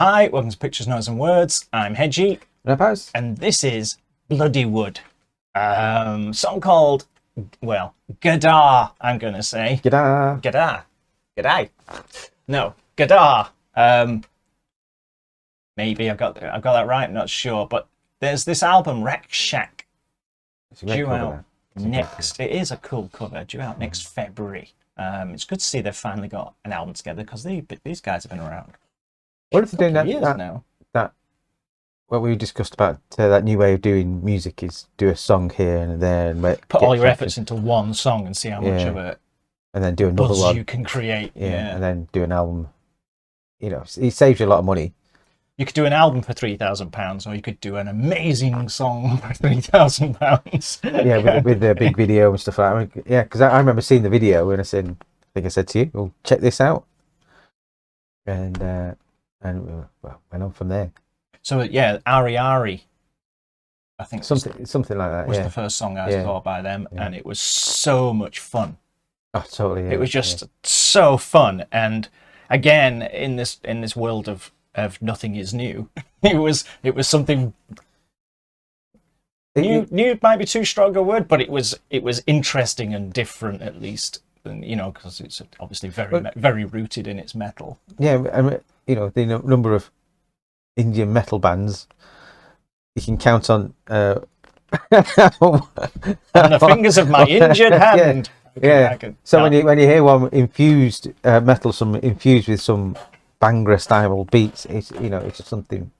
Hi, welcome to Pictures, Notes and Words. I'm Hedgy. No Paz. And this is Bloodywood. Song called, well, Gaddaar, I'm going to say. Gaddaar. Gaddaar. G'day. No, Gaddaar. Maybe I've got that right, I'm not sure. But there's this album, Wreck Shack, due out next. It is a cool cover, due out next February. It's good to see they've finally got an album together because these guys have been around. What if they're doing that what we discussed about that new way of doing music is do a song here and there and put all your efforts into one song and see how much of it and then do another one you can create. And then do an album. You know, it saves you a lot of money. You could do an album for £3,000, or you could do an amazing song for £3,000. Yeah, with the big video and stuff like that. Yeah, because I remember seeing the video and I think I said to you, "Well, check this out," and went on from there. So yeah, Ari, I think something like that was the first song I saw by them, and it was so much fun. Oh, totally. It was just so fun, and again, in this world of nothing is new, it was something new. New might be too strong a word, but it was interesting and different, at least. And, you know, because it's obviously very rooted in its metal. Yeah, and you know the number of Indian metal bands you can count on on the fingers of my injured hand. Yeah. So when you hear one infused metal, some infused with some Bhangra style beats, it's just something.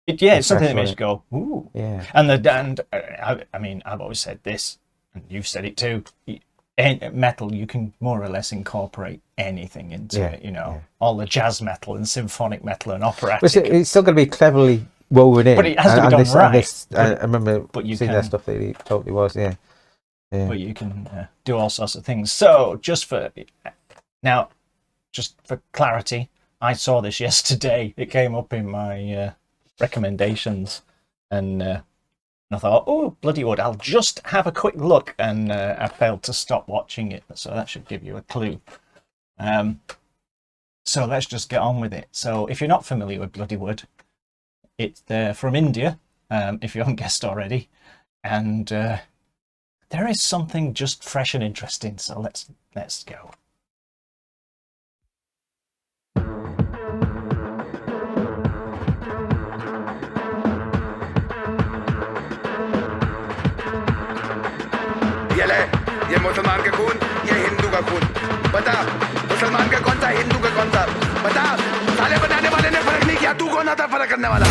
It's something that makes you go, ooh. Yeah. And I mean, I've always said this, and you've said it too. Metal, you can more or less incorporate anything into it. You know, all the jazz metal and symphonic metal and operatic. It's still going to be cleverly woven in. But it has to be done right. I remember seeing that stuff that it totally was. Yeah. But you can do all sorts of things. So just for clarity, I saw this yesterday. It came up in my recommendations, and I thought, oh, Bloodywood, I'll just have a quick look, and I failed to stop watching it. So that should give you a clue. So let's just get on with it. So if you're not familiar with Bloodywood, it's from India, if you haven't guessed already, and there is something just fresh and interesting, so let's go. ये मुसलमान का खून, ये हिंदू का खून। बता, मुसलमान का कौन सा, हिंदू का कौन सा? बता, साले बनाने वाले ने फर्क नहीं किया, तू कौन आता फर्क करने वाला?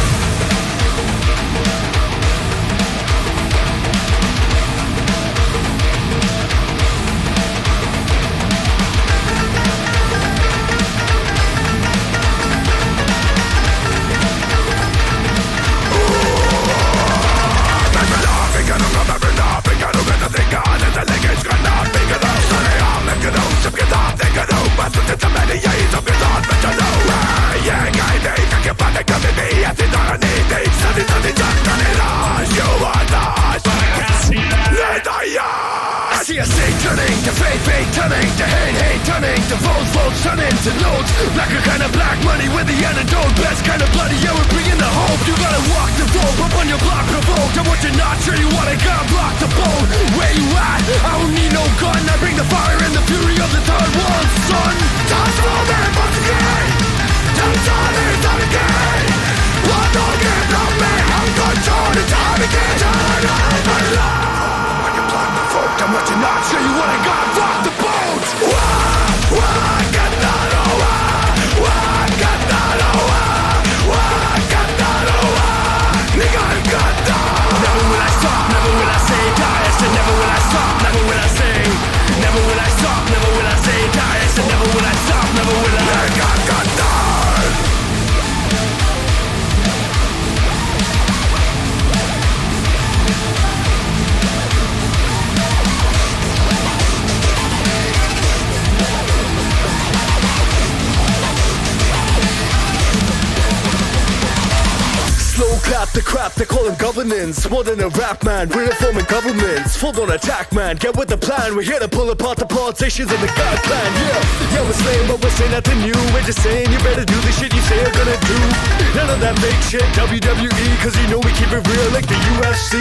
I see a state turning to fate turning to hate turning to votes turning to notes. Blacker kind of black money with the antidote. Best kind of bloody, yeah, we're bringing the hope. You gotta walk the road, up on your block provoked. And what you're not sure you wanna gotta block the bone. Where you at? I don't need no gun. I bring the fire and the fury of the third world, son. Toss all that once again. Touch all that time again. What don't get from me? I'm controlling time again. Turn on my life. And what you're not sure you wanna go rock the boat. Never will I stop, never will I say die. I said never will I stop, never will I sing. Never will I stop, never will I Fuck the crap, they call them governance. More than a rap, man, we're reforming governments. Full on attack, man, get with the plan. We're here to pull apart the politicians and the God plan. Yeah, we're saying, but we're saying nothing new. We're just saying you better do the shit you say you're gonna do. None of that fake shit, WWE, cause you know we keep it real like the UFC.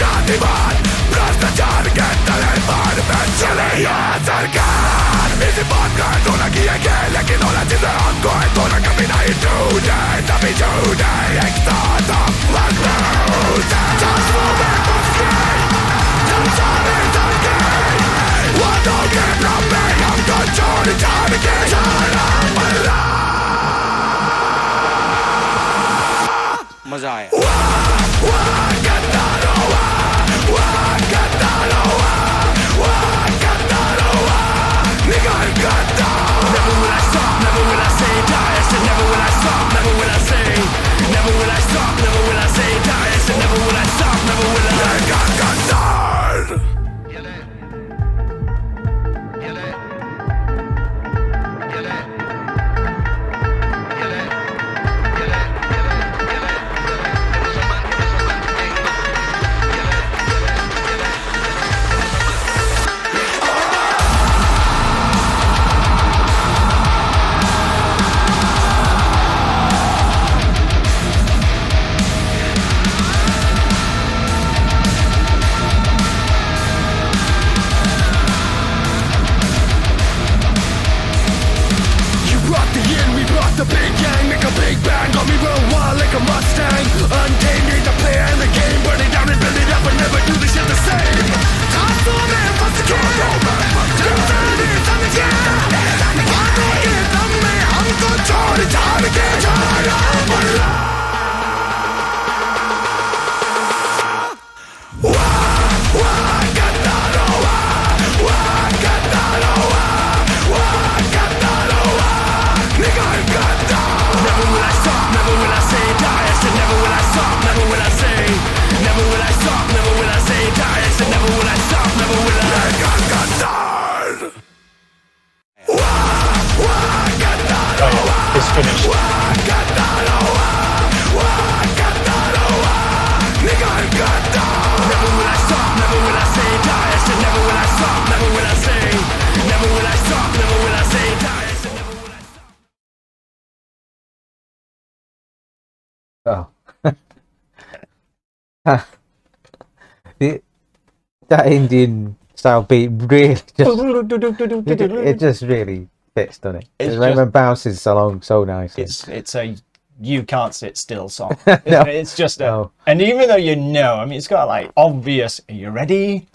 Shativan, भ्रष्टाचार के तले पर बैठ चले यहाँ सरकार इसी बात का तो ना किया क्या लेकिन होना चीज़ें हमको है तो ना कभी नहीं छूटे तभी छूटे एक साथ हम मजबूत हैं just moving on screen just running on game वादों के लंबे हमको छोड़ जाने के जाना मल्ला मजा आया Never will I stop, never will I say die. I said never will I stop, never will I say. Never will I stop, never will I say die. I said never will I stop, never will I. The big gang, make a big bang. Got me real wild like a Mustang. Untamed, need to play in the game. Burn it down and build it up and never do the shit the same. Time for man, once again. It's on the jam. I'm making it on me. I'm gonna turn it down again. Turn on my life. Never will I stop, never will I say die. I said never will I stop, never will I say. Never will I stop, never will I say die. I said never will I stop, never will I. It's finished. Never will I stop, never will I say die. I said never will I stop, never will I say. Never will I stop, never will I say die. I said never will I stop. Oh. That Indian style beat really it just really fits, doesn't it? It's It bounces along so nicely. It's a you can't sit still song. No. It's just a, No. and even though you know, I mean, it's got like obvious. Are you ready?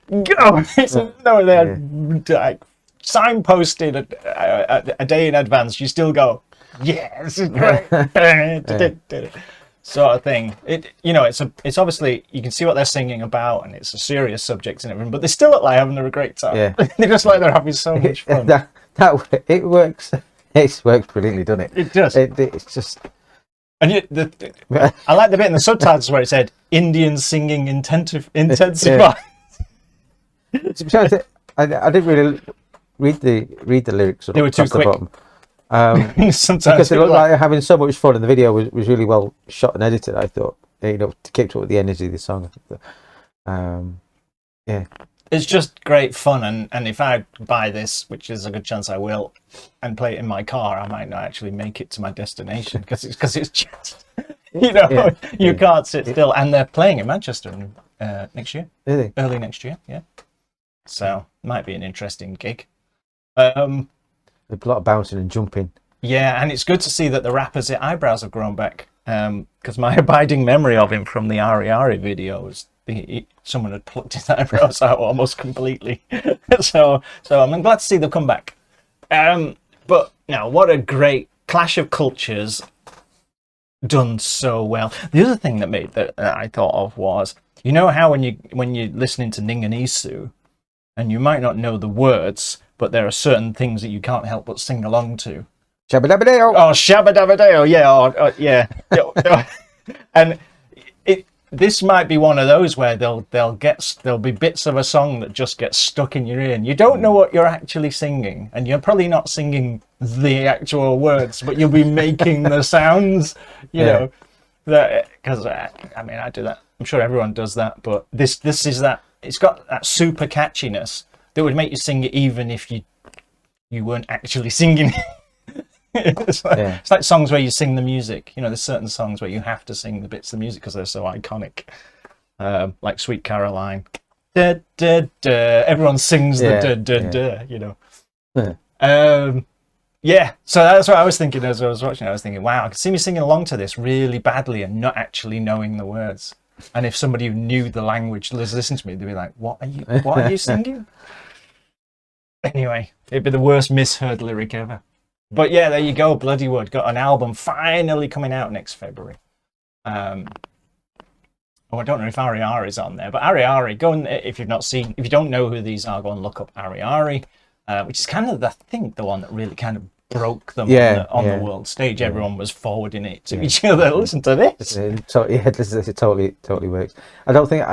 Go! It's no, they're like signposted a day in advance. You still go, yeah, this is great. Sort of thing. It's obviously you can see what they're singing about, and it's a serious subject and everything, but they still look like having a great time. Yeah. They just like they're having so much fun. that it works. It works brilliantly, doesn't it? It does. It's just. And I like the bit in the subtitles where it said Indian singing intensify. I didn't really read the lyrics. They were too across the quick. bottom. Sometimes Because it people looked like having so much fun, and the video was really well shot and edited. I thought, to keep up with the energy of the song. Yeah, it's just great fun, and if I buy this, which is a good chance I will, and play it in my car, I might not actually make it to my destination because it's just you can't sit still. And they're playing in Manchester next year, really. early next year, yeah. So might be an interesting gig. There's a lot of bouncing and jumping. Yeah, and it's good to see that the rapper's eyebrows have grown back. Because my abiding memory of him from the Ari Ari video was someone had plucked his eyebrows out almost completely. so I'm glad to see them come back. But now, what a great clash of cultures, done so well. The other thing that I thought of was, you know how when you're listening to Ninganisu, and you might not know the words, but there are certain things that you can't help but sing along to. Shabba-dabba-dee-oh. Oh, shabba-dabba-dee-oh, yeah, yeah. And this might be one of those where there'll be bits of a song that just get stuck in your ear, and you don't know what you're actually singing, and you're probably not singing the actual words, but you'll be making the sounds, you know. That because I mean, I do that. I'm sure everyone does that, but this is that. It's got that super catchiness that would make you sing it even if you weren't actually singing. It's like songs where you sing the music. You know, there's certain songs where you have to sing the bits of the music because they're so iconic. Like Sweet Caroline. Da, da, da. Everyone sings the da, da, da, you know. So that's what I was thinking as I was watching. I was thinking, wow, I could see me singing along to this really badly and not actually knowing the words. And if somebody who knew the language listened to me, they'd be like, what are you singing? Anyway, it'd be the worst misheard lyric ever. But yeah, there you go. Bloodywood got an album finally coming out next February. I don't know if Ari is on there, but Ari, go and if you don't know who these are, go and look up Ari, which is kind of the one that really kind of broke them on the world stage. Everyone was forwarding it to each other. Listen to this. It totally works. I don't think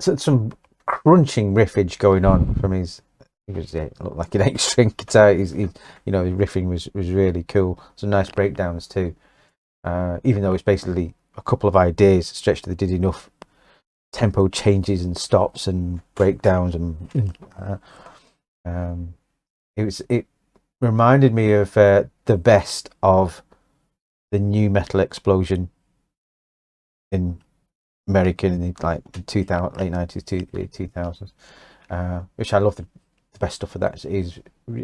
some crunching riffage going on from his. It looked like an 8-string guitar. His riffing was really cool. Some nice breakdowns too. Even though it's basically a couple of ideas stretched, they did enough tempo changes and stops and breakdowns, and it reminded me of the best of the new metal explosion in America in the late 90s, 2000s, which I love. The best stuff of that is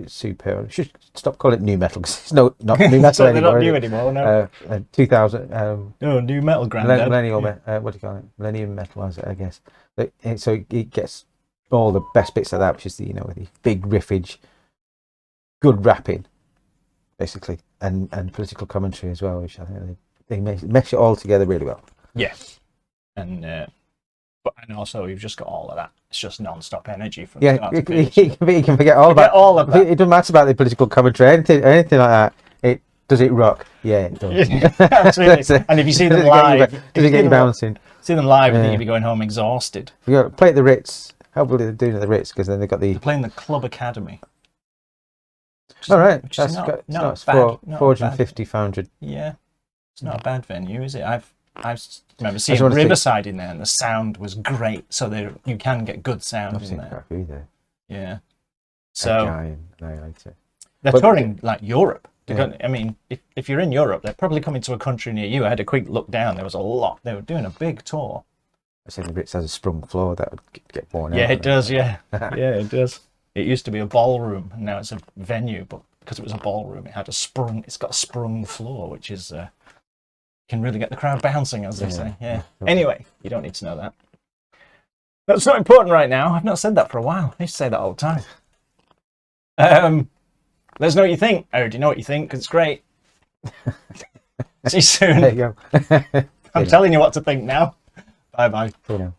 super. I should stop calling it new metal because it's not new metal anymore. They're not new anymore. No. 2000. New metal granddad. Millennial. What do you call it? Millennium metal, I guess. So it gets all the best bits of that, which is the big riffage, good rapping, basically, and political commentary as well, which I think they mesh it all together really well. Yeah, and also you've just got all of that. It's just non-stop energy from start to finish. You can forget all of that. It doesn't matter about the political commentary, anything like that. Does it rock? Yeah, it does. Absolutely. And if you see them live, does it get you bouncing? See them live, I think you'd be going home exhausted. You got to play at the Ritz. Hopefully they're doing it at the Ritz because then they've got the. They're playing the Club Academy. All right, that's not 450, 500. Yeah, it's not a bad venue, is it? I remember seeing Riverside in there, and the sound was great. So you can get good sound in there. Yeah. So they're touring like Europe. I mean, if you're in Europe, they're probably coming to a country near you. I had a quick look down. There was a lot. They were doing a big tour. I think the Ritz has a sprung floor that would get worn out. Yeah, it does. Yeah, it does. It used to be a ballroom, and now it's a venue. But because it was a ballroom, it's got a sprung floor, which is can really get the crowd bouncing, as they say. Yeah. Anyway, you don't need to know that. That's not important right now. I've not said that for a while. I used to say that all the time. Let us know what you think. I already know what you think, because it's great. See you soon. There you go. I'm telling you what to think now. Bye-bye. See you now.